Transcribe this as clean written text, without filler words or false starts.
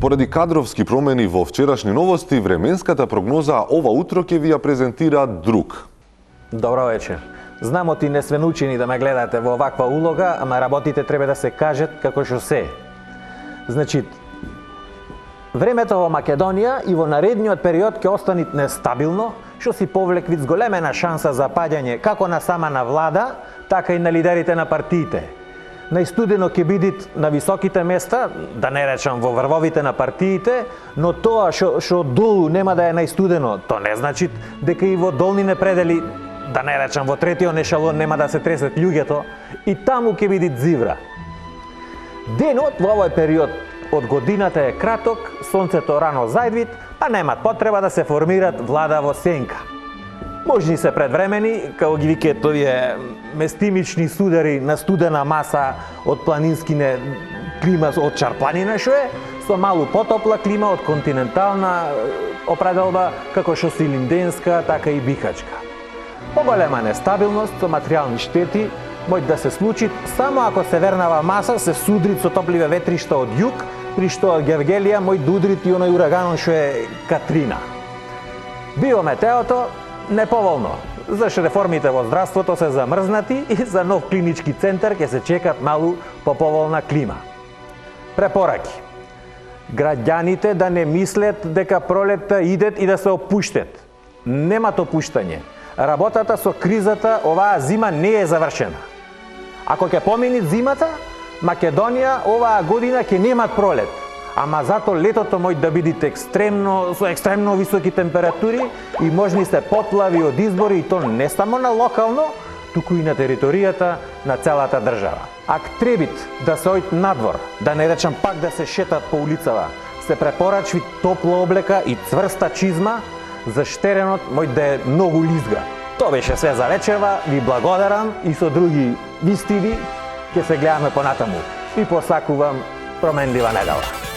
Поради кадровски промени во вчерашни новости, временската прогноза ова утро ќе ви ја презентира друг. Добро вечер. Знам оти не све научени да ме гледате во оваква улога, ама работите треба да се кажат како што се. Значи, времето во Македонија и во наредниот период ќе остане нестабилно, што си повлек вид зголемена шанса за паѓање како на сама на влада, така и на лидерите на партиите. Најстудено ќе бидат на високите места, да не речам во врвовите на партиите, но тоа што долу нема да е најстудено, тоа не значи дека и во долните предели, да не речам во третиот ешелон, нема да се тресат луѓето, и таму ќе биде зивра. Денот во овој период од годината е краток, сонцето рано зајдвит, а нема потреба да се формират влада во сенка. Можни се предвремени, како ги викаат овие местимични судари на студена маса од планинскине клима од Чарпланина, што е со малу потопла клима од континентална определба, како што си линденска, така и бихачка. Поголема нестабилност со материјални штети може да се случи само ако севернава маса се судри со топливе ветришта од југ, при што Гевгелија може да удри и оној ураганон што е Катрина. Биометеото неповолно, зашто реформите во здравството се замрзнати и за нов клинички центар ќе се чекат малу поповолна клима. Препораки. Граѓаните да не мислят дека пролетта идет и да се опуштат. Нема опуштање. Работата со кризата оваа зима не е завршена. Ако ќе помине зимата, Македонија оваа година ќе немат пролет, ама зато летото може да биде со екстремно високи температури и можни се поплави од избори, и то не само на локално, туку и на територијата на целата држава. Ако требит да се ојд надвор, да не речам пак да се шетат по улицава, се препорачви топла облека и цврста чизма, за штеренот може да е многу лизга. Тоа беше све за вечерва, ви благодарам и со други вистини ќе се гледаме понатаму. И посакувам променлива недела.